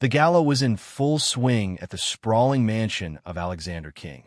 The gala was in full swing at the sprawling mansion of Alexander King,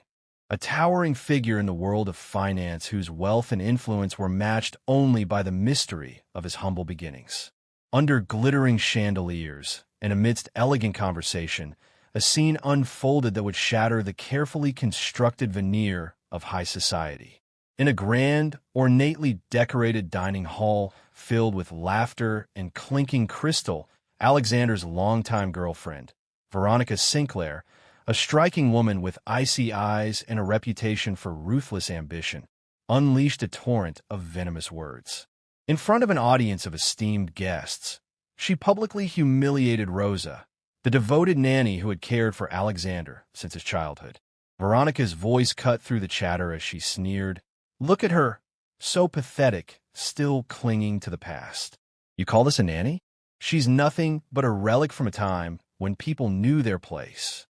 a towering figure in the world of finance whose wealth and influence were matched only by the mystery of his humble beginnings. Under glittering chandeliers and amidst elegant conversation, a scene unfolded that would shatter the carefully constructed veneer of high society. In a grand, ornately decorated dining hall filled with laughter and clinking crystal, Alexander's longtime girlfriend, Veronica Sinclair, a striking woman with icy eyes and a reputation for ruthless ambition, unleashed a torrent of venomous words. In front of an audience of esteemed guests, she publicly humiliated Rosa, the devoted nanny who had cared for Alexander since his childhood. Veronica's voice cut through the chatter as she sneered, "Look at her, so pathetic, still clinging to the past. You call this a nanny? She's nothing but a relic from a time when people knew their place."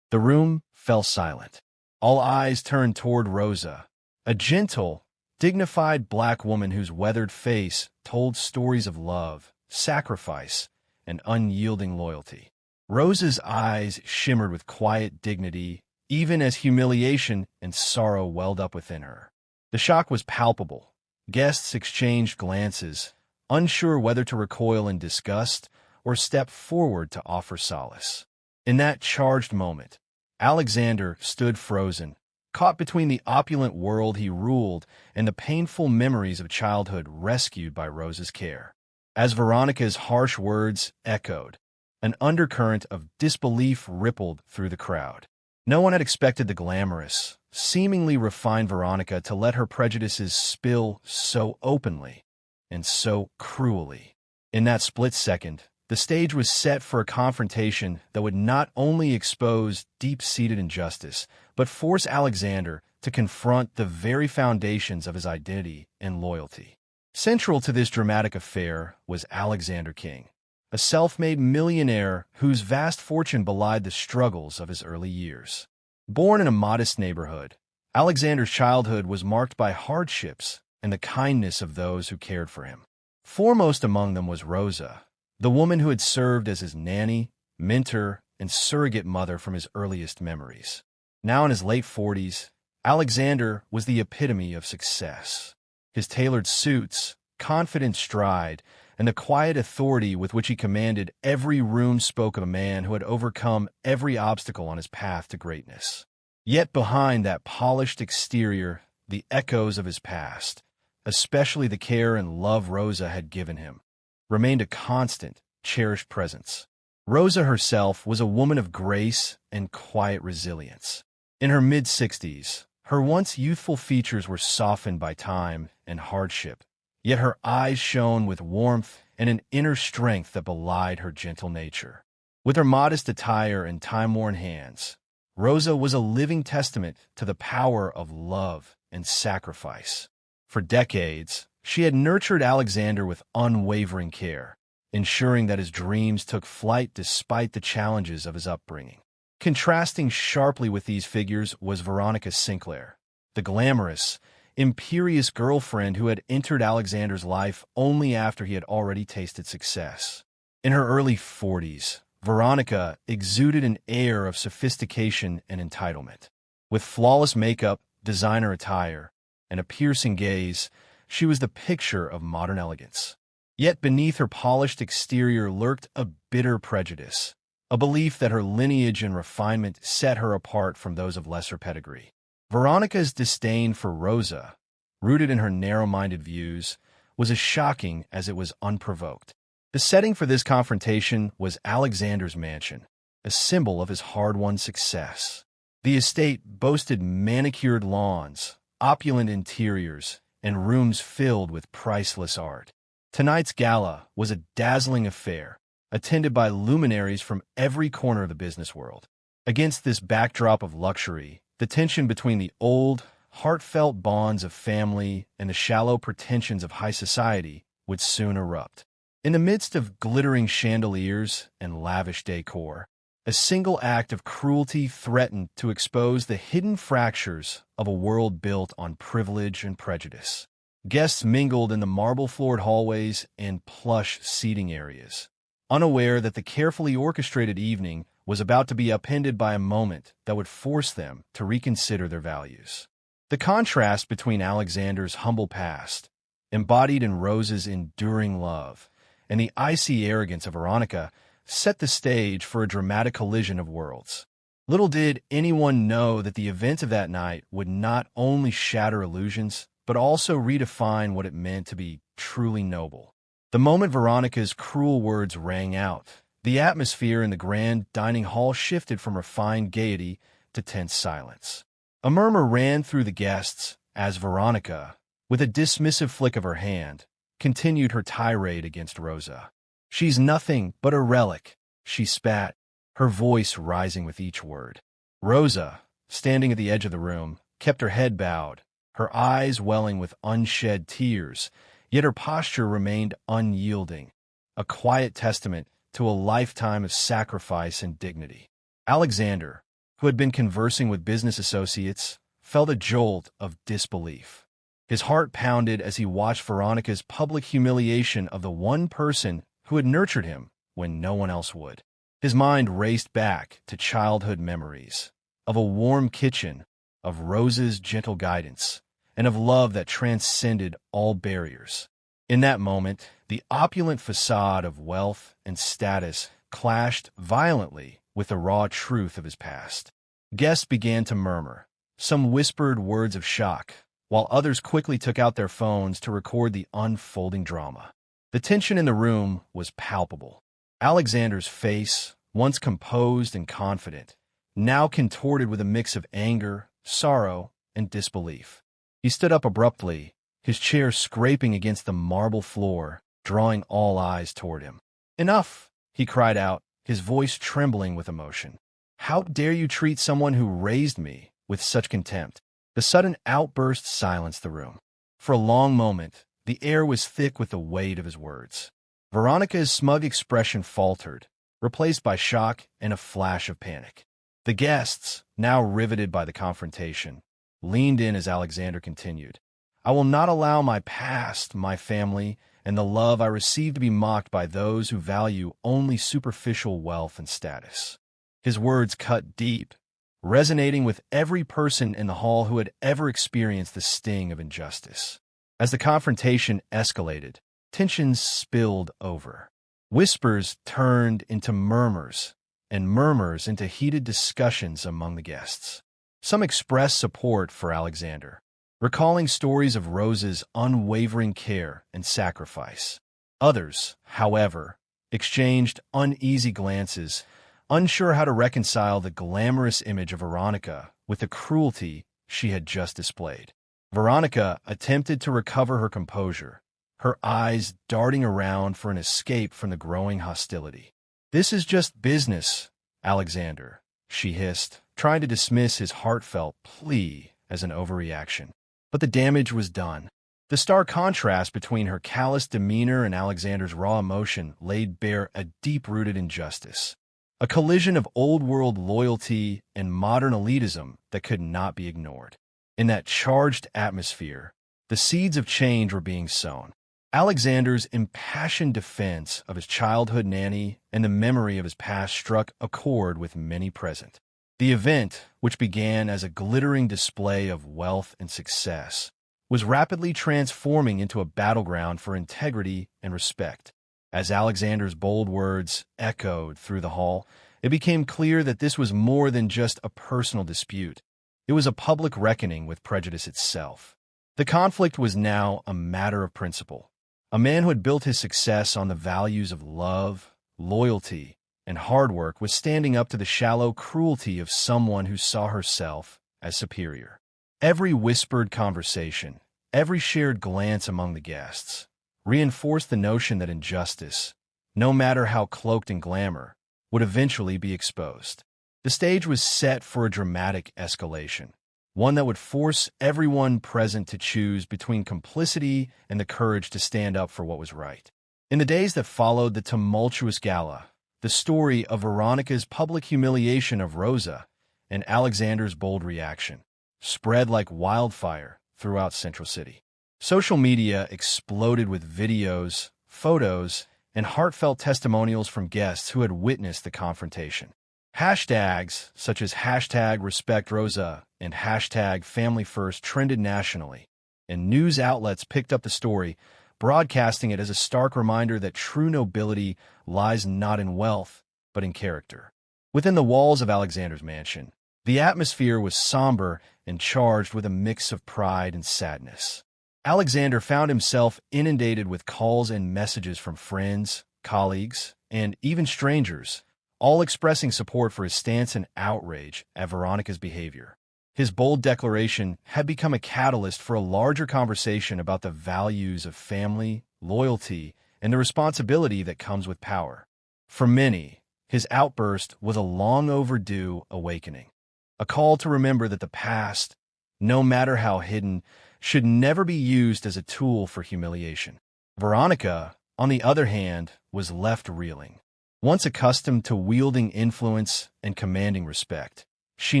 The room fell silent. All eyes turned toward Rosa, a gentle, dignified black woman whose weathered face told stories of love, sacrifice, and unyielding loyalty. Rosa's eyes shimmered with quiet dignity, even as humiliation and sorrow welled up within her. The shock was palpable. Guests exchanged glances, unsure whether to recoil in disgust or step forward to offer solace. In that charged moment, Alexander stood frozen, caught between the opulent world he ruled and the painful memories of childhood rescued by Rosa's care. As Veronica's harsh words echoed, an undercurrent of disbelief rippled through the crowd. No one had expected the glamorous, seemingly refined Veronica to let her prejudices spill so openly and so cruelly. In that split second, the stage was set for a confrontation that would not only expose deep-seated injustice, but force Alexander to confront the very foundations of his identity and loyalty. Central to this dramatic affair was Alexander King, a self-made millionaire whose vast fortune belied the struggles of his early years. Born in a modest neighborhood, Alexander's childhood was marked by hardships and the kindness of those who cared for him. Foremost among them was Rosa, the woman who had served as his nanny, mentor, and surrogate mother from his earliest memories. Now in his late 40s, Alexander was the epitome of success. His tailored suits, confident stride, and the quiet authority with which he commanded every room spoke of a man who had overcome every obstacle on his path to greatness. Yet behind that polished exterior, the echoes of his past, especially the care and love Rosa had given him, remained a constant, cherished presence. Rosa herself was a woman of grace and quiet resilience. In her mid-60s, her once youthful features were softened by time and hardship, yet her eyes shone with warmth and an inner strength that belied her gentle nature. With her modest attire and time-worn hands, Rosa was a living testament to the power of love and sacrifice. For decades, she had nurtured Alexander with unwavering care, ensuring that his dreams took flight despite the challenges of his upbringing. Contrasting sharply with these figures was Veronica Sinclair, the glamorous, imperious girlfriend who had entered Alexander's life only after he had already tasted success. In her early 40s, Veronica exuded an air of sophistication and entitlement. With flawless makeup, designer attire, and a piercing gaze, she was the picture of modern elegance. Yet beneath her polished exterior lurked a bitter prejudice, a belief that her lineage and refinement set her apart from those of lesser pedigree. Veronica's disdain for Rosa, rooted in her narrow-minded views, was as shocking as it was unprovoked. The setting for this confrontation was Alexander's mansion, a symbol of his hard-won success. The estate boasted manicured lawns, opulent interiors, and rooms filled with priceless art. Tonight's gala was a dazzling affair, attended by luminaries from every corner of the business world. Against this backdrop of luxury, the tension between the old, heartfelt bonds of family and the shallow pretensions of high society would soon erupt. In the midst of glittering chandeliers and lavish decor, a single act of cruelty threatened to expose the hidden fractures of a world built on privilege and prejudice. Guests mingled in the marble-floored hallways and plush seating areas, unaware that the carefully orchestrated evening was about to be upended by a moment that would force them to reconsider their values. The contrast between Alexander's humble past, embodied in Rose's enduring love, and the icy arrogance of Veronica set the stage for a dramatic collision of worlds. Little did anyone know that the events of that night would not only shatter illusions, but also redefine what it meant to be truly noble. The moment Veronica's cruel words rang out, the atmosphere in the grand dining hall shifted from refined gaiety to tense silence. A murmur ran through the guests as Veronica, with a dismissive flick of her hand, continued her tirade against Rosa. "She's nothing but a relic," she spat, her voice rising with each word. Rosa, standing at the edge of the room, kept her head bowed, her eyes welling with unshed tears, yet her posture remained unyielding, a quiet testament to a lifetime of sacrifice and dignity. Alexander, who had been conversing with business associates, felt a jolt of disbelief. His heart pounded as he watched Veronica's public humiliation of the one person who had nurtured him when no one else would. His mind raced back to childhood memories, of a warm kitchen, of Rose's gentle guidance, and of love that transcended all barriers. In that moment, the opulent facade of wealth and status clashed violently with the raw truth of his past. Guests began to murmur, some whispered words of shock, while others quickly took out their phones to record the unfolding drama. The tension in the room was palpable. Alexander's face, once composed and confident, now contorted with a mix of anger, sorrow, and disbelief. He stood up abruptly, his chair scraping against the marble floor, drawing all eyes toward him. "Enough!" he cried out, his voice trembling with emotion. "How dare you treat someone who raised me with such contempt?" The sudden outburst silenced the room. For a long moment, the air was thick with the weight of his words. Veronica's smug expression faltered, replaced by shock and a flash of panic. The guests, now riveted by the confrontation, leaned in as Alexander continued. "I will not allow my past, my family, and the love I received to be mocked by those who value only superficial wealth and status." His words cut deep, resonating with every person in the hall who had ever experienced the sting of injustice. As the confrontation escalated, tensions spilled over. Whispers turned into murmurs, and murmurs into heated discussions among the guests. Some expressed support for Alexander, recalling stories of Rose's unwavering care and sacrifice. Others, however, exchanged uneasy glances, unsure how to reconcile the glamorous image of Veronica with the cruelty she had just displayed. Veronica attempted to recover her composure, her eyes darting around for an escape from the growing hostility. "This is just business, Alexander," she hissed, trying to dismiss his heartfelt plea as an overreaction. But the damage was done. The stark contrast between her callous demeanor and Alexander's raw emotion laid bare a deep-rooted injustice, a collision of old-world loyalty and modern elitism that could not be ignored. In that charged atmosphere, the seeds of change were being sown. Alexander's impassioned defense of his childhood nanny and the memory of his past struck a chord with many present. The event, which began as a glittering display of wealth and success, was rapidly transforming into a battleground for integrity and respect. As Alexander's bold words echoed through the hall, it became clear that this was more than just a personal dispute. It was a public reckoning with prejudice itself. The conflict was now a matter of principle. A man who had built his success on the values of love, loyalty, and hard work was standing up to the shallow cruelty of someone who saw herself as superior. Every whispered conversation, every shared glance among the guests, reinforced the notion that injustice, no matter how cloaked in glamour, would eventually be exposed. The stage was set for a dramatic escalation, one that would force everyone present to choose between complicity and the courage to stand up for what was right. In the days that followed the tumultuous gala, the story of Veronica's public humiliation of Rosa and Alexander's bold reaction spread like wildfire throughout Central City. Social media exploded with videos, photos, and heartfelt testimonials from guests who had witnessed the confrontation. Hashtags such as hashtag Respect Rosa and hashtag Family First trended nationally, and news outlets picked up the story, broadcasting it as a stark reminder that true nobility lies not in wealth, but in character. Within the walls of Alexander's mansion, the atmosphere was somber and charged with a mix of pride and sadness. Alexander found himself inundated with calls and messages from friends, colleagues, and even strangers, all expressing support for his stance and outrage at Veronica's behavior. His bold declaration had become a catalyst for a larger conversation about the values of family, loyalty, and the responsibility that comes with power. For many, his outburst was a long overdue awakening, a call to remember that the past, no matter how hidden, should never be used as a tool for humiliation. Veronica, on the other hand, was left reeling. Once accustomed to wielding influence and commanding respect, she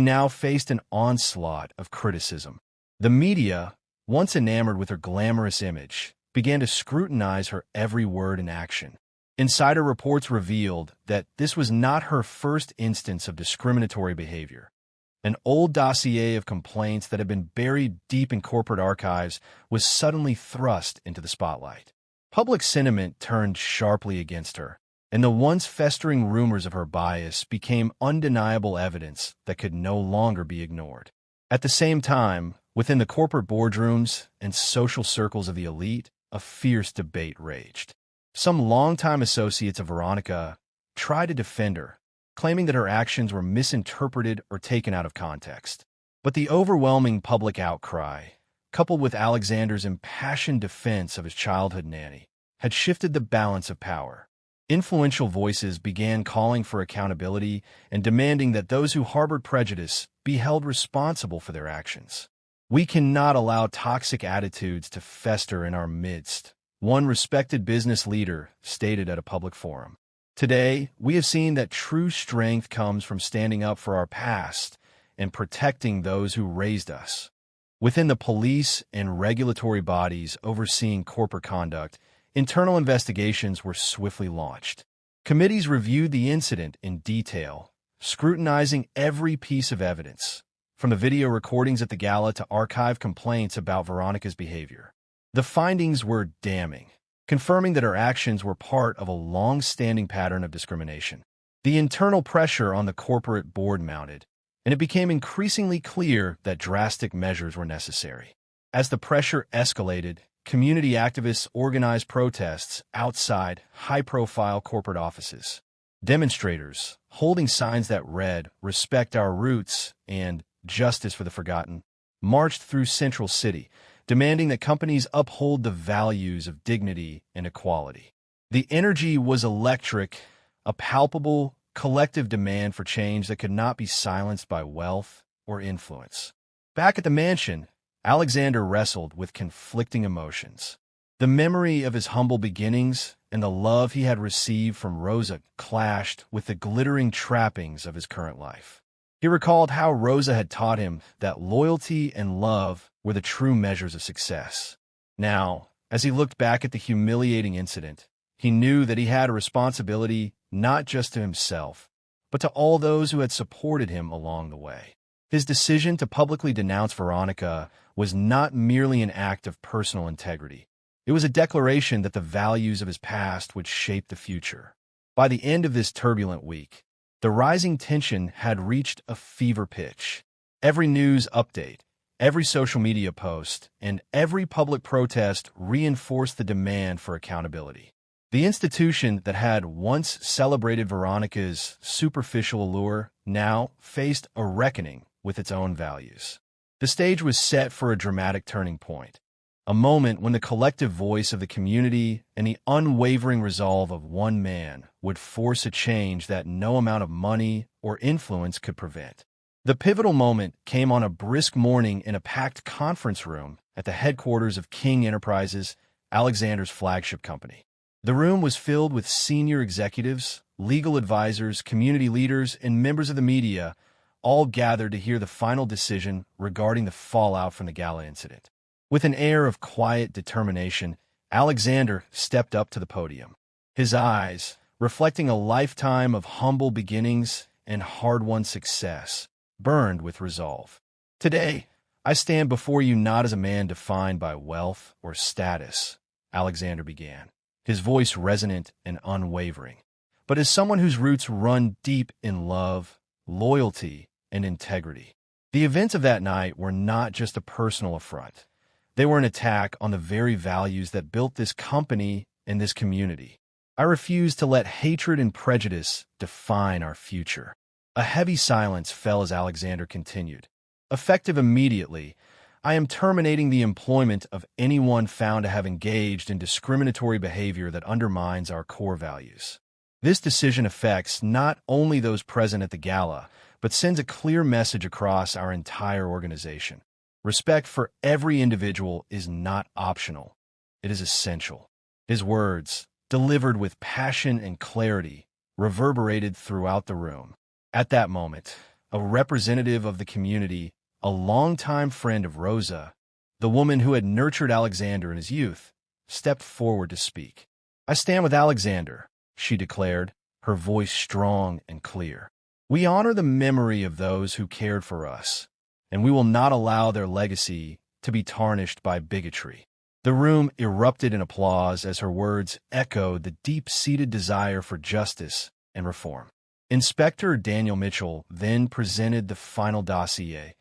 now faced an onslaught of criticism. The media, once enamored with her glamorous image, began to scrutinize her every word and action. Insider reports revealed that this was not her first instance of discriminatory behavior. An old dossier of complaints that had been buried deep in corporate archives was suddenly thrust into the spotlight. Public sentiment turned sharply against her, and the once festering rumors of her bias became undeniable evidence that could no longer be ignored. At the same time, within the corporate boardrooms and social circles of the elite, a fierce debate raged. Some longtime associates of Veronica tried to defend her, claiming that her actions were misinterpreted or taken out of context. But the overwhelming public outcry, coupled with Alexander's impassioned defense of his childhood nanny, had shifted the balance of power. Influential voices began calling for accountability and demanding that those who harbored prejudice be held responsible for their actions. "We cannot allow toxic attitudes to fester in our midst," one respected business leader stated at a public forum. "Today, we have seen that true strength comes from standing up for our past and protecting those who raised us." Within the police and regulatory bodies overseeing corporate conduct, internal investigations were swiftly launched. Committees reviewed the incident in detail, scrutinizing every piece of evidence, from the video recordings at the gala to archived complaints about Veronica's behavior. The findings were damning, confirming that her actions were part of a long-standing pattern of discrimination. The internal pressure on the corporate board mounted, and it became increasingly clear that drastic measures were necessary. As the pressure escalated, community activists organized protests outside high-profile corporate offices. Demonstrators, holding signs that read, "Respect our roots" and "Justice for the Forgotten," marched through Central City, demanding that companies uphold the values of dignity and equality. The energy was electric, a palpable, collective demand for change that could not be silenced by wealth or influence. Back at the mansion, Alexander wrestled with conflicting emotions. The memory of his humble beginnings and the love he had received from Rosa clashed with the glittering trappings of his current life. He recalled how Rosa had taught him that loyalty and love were the true measures of success. Now, as he looked back at the humiliating incident, he knew that he had a responsibility not just to himself, but to all those who had supported him along the way. His decision to publicly denounce Veronica was not merely an act of personal integrity. It was a declaration that the values of his past would shape the future. By the end of this turbulent week, the rising tension had reached a fever pitch. Every news update, every social media post, and every public protest reinforced the demand for accountability. The institution that had once celebrated Veronica's superficial allure now faced a reckoning with its own values. The stage was set for a dramatic turning point, a moment when the collective voice of the community and the unwavering resolve of one man would force a change that no amount of money or influence could prevent. The pivotal moment came on a brisk morning in a packed conference room at the headquarters of King Enterprises, Alexander's flagship company. The room was filled with senior executives, legal advisors, community leaders, and members of the media, all gathered to hear the final decision regarding the fallout from the gala incident. With an air of quiet determination, Alexander stepped up to the podium. his eyes, reflecting a lifetime of humble beginnings and hard-won success, burned with resolve. Today, I stand before you not as a man defined by wealth or status, Alexander began, his voice resonant and unwavering, but as someone whose roots run deep in love, loyalty, and integrity. The events of that night were not just a personal affront. They were an attack on the very values that built this company and this community. I refuse to let hatred and prejudice define our future. A heavy silence fell as Alexander continued. Effective immediately, I am terminating the employment of anyone found to have engaged in discriminatory behavior that undermines our core values. This decision affects not only those present at the gala, but sends a clear message across our entire organization. Respect for every individual is not optional. It is essential. His words, delivered with passion and clarity, reverberated throughout the room. At that moment, a representative of the community, a longtime friend of Rosa, the woman who had nurtured Alexander in his youth, stepped forward to speak. "I stand with Alexander," she declared, her voice strong and clear. "We honor the memory of those who cared for us, and we will not allow their legacy to be tarnished by bigotry." The room erupted in applause as her words echoed the deep-seated desire for justice and reform. Inspector Daniel Mitchell then presented the final dossier,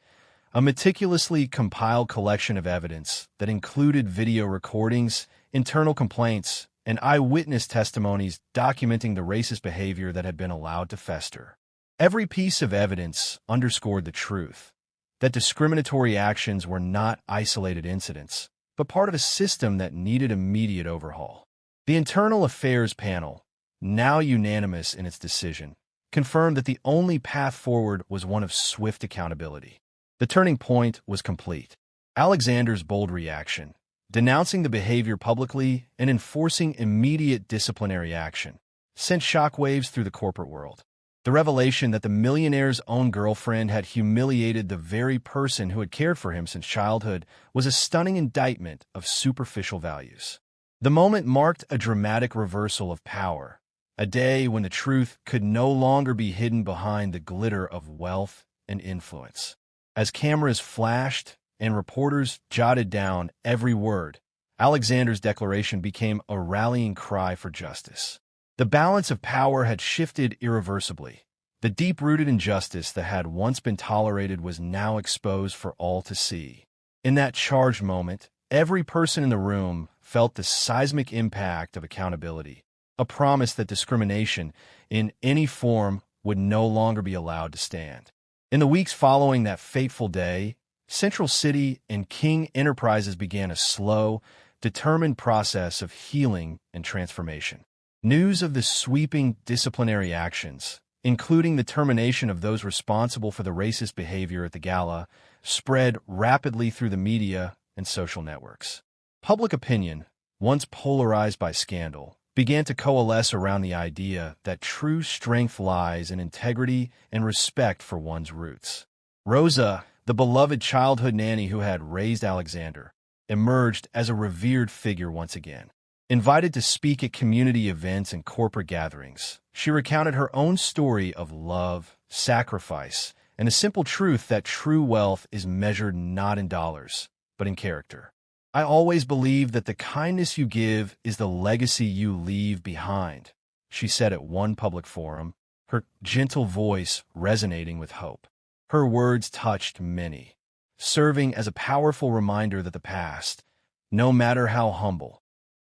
a meticulously compiled collection of evidence that included video recordings, internal complaints, and eyewitness testimonies documenting the racist behavior that had been allowed to fester. Every piece of evidence underscored the truth that discriminatory actions were not isolated incidents, but part of a system that needed immediate overhaul. The Internal Affairs Panel, now unanimous in its decision, confirmed that the only path forward was one of swift accountability. The turning point was complete. Alexander's bold reaction, denouncing the behavior publicly and enforcing immediate disciplinary action, sent shockwaves through the corporate world. The revelation that the millionaire's own girlfriend had humiliated the very person who had cared for him since childhood was a stunning indictment of superficial values. The moment marked a dramatic reversal of power, a day when the truth could no longer be hidden behind the glitter of wealth and influence. As cameras flashed and reporters jotted down every word, Alexander's declaration became a rallying cry for justice. The balance of power had shifted irreversibly. The deep-rooted injustice that had once been tolerated was now exposed for all to see. In that charged moment, every person in the room felt the seismic impact of accountability, a promise that discrimination in any form would no longer be allowed to stand. In the weeks following that fateful day, Central City and King Enterprises began a slow, determined process of healing and transformation. News of the sweeping disciplinary actions, including the termination of those responsible for the racist behavior at the gala, spread rapidly through the media and social networks. Public opinion, once polarized by scandal, began to coalesce around the idea that true strength lies in integrity and respect for one's roots. Rosa, the beloved childhood nanny who had raised Alexander, emerged as a revered figure once again. Invited to speak at community events and corporate gatherings, she recounted her own story of love, sacrifice, and the simple truth that true wealth is measured not in dollars, but in character. "I always believe that the kindness you give is the legacy you leave behind," she said at one public forum, her gentle voice resonating with hope. Her words touched many, serving as a powerful reminder that the past, no matter how humble,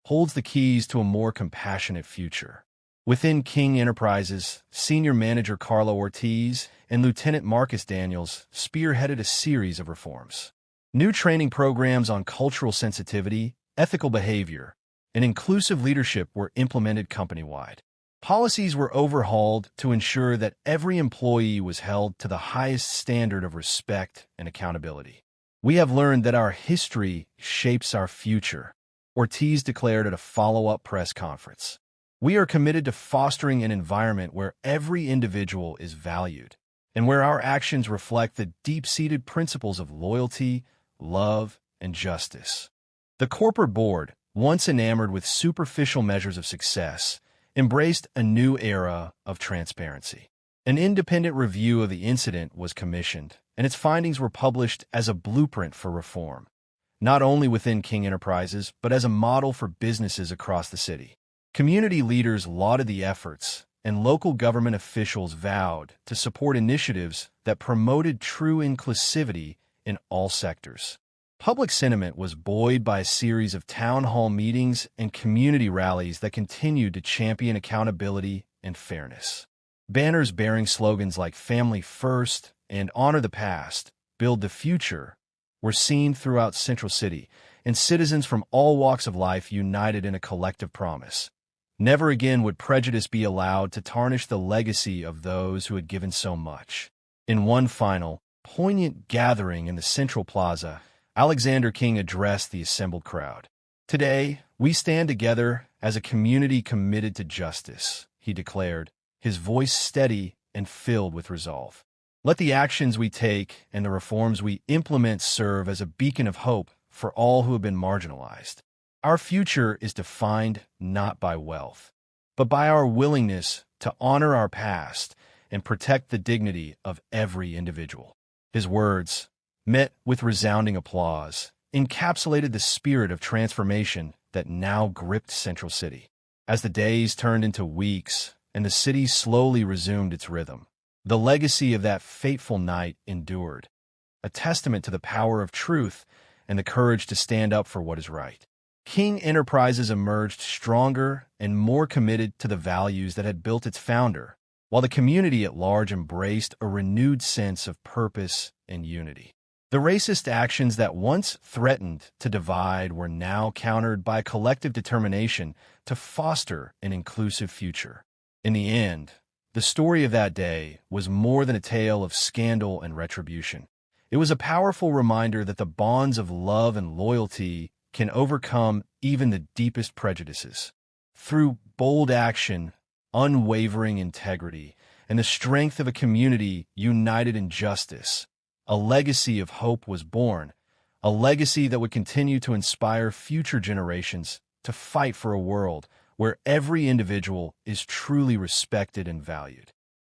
holds the keys to a more compassionate future. Within King Enterprises, Senior Manager Carlo Ortiz and Lieutenant Marcus Daniels spearheaded a series of reforms. New training programs on cultural sensitivity, ethical behavior, and inclusive leadership were implemented company-wide. Policies were overhauled to ensure that every employee was held to the highest standard of respect and accountability. "We have learned that our history shapes our future," Ortiz declared at a follow-up press conference. "We are committed to fostering an environment where every individual is valued, and where our actions reflect the deep-seated principles of loyalty, love, and justice." The corporate board, once enamored with superficial measures of success, embraced a new era of transparency. An independent review of the incident was commissioned, and its findings were published as a blueprint for reform, not only within King Enterprises, but as a model for businesses across the city. Community leaders lauded the efforts, and local government officials vowed to support initiatives that promoted true inclusivity in all sectors. Public sentiment was buoyed by a series of town hall meetings and community rallies that continued to champion accountability and fairness. Banners bearing slogans like "Family First" and "Honor the Past, Build the Future" were seen throughout Central City, and citizens from all walks of life united in a collective promise. Never again would prejudice be allowed to tarnish the legacy of those who had given so much. In one final, poignant gathering in the Central Plaza, Alexander King addressed the assembled crowd. "Today, we stand together as a community committed to justice," he declared, his voice steady and filled with resolve. "Let the actions we take and the reforms we implement serve as a beacon of hope for all who have been marginalized. Our future is defined not by wealth, but by our willingness to honor our past and protect the dignity of every individual." His words, met with resounding applause, encapsulated the spirit of transformation that now gripped Central City. As the days turned into weeks and the city slowly resumed its rhythm, the legacy of that fateful night endured, a testament to the power of truth and the courage to stand up for what is right. King Enterprises emerged stronger and more committed to the values that had built its founder, while the community at large embraced a renewed sense of purpose and unity. The racist actions that once threatened to divide were now countered by a collective determination to foster an inclusive future. In the end, the story of that day was more than a tale of scandal and retribution. It was a powerful reminder that the bonds of love and loyalty can overcome even the deepest prejudices. Through bold action, unwavering integrity, and the strength of a community united in justice, a legacy of hope was born, a legacy that would continue to inspire future generations to fight for a world where every individual is truly respected and valued.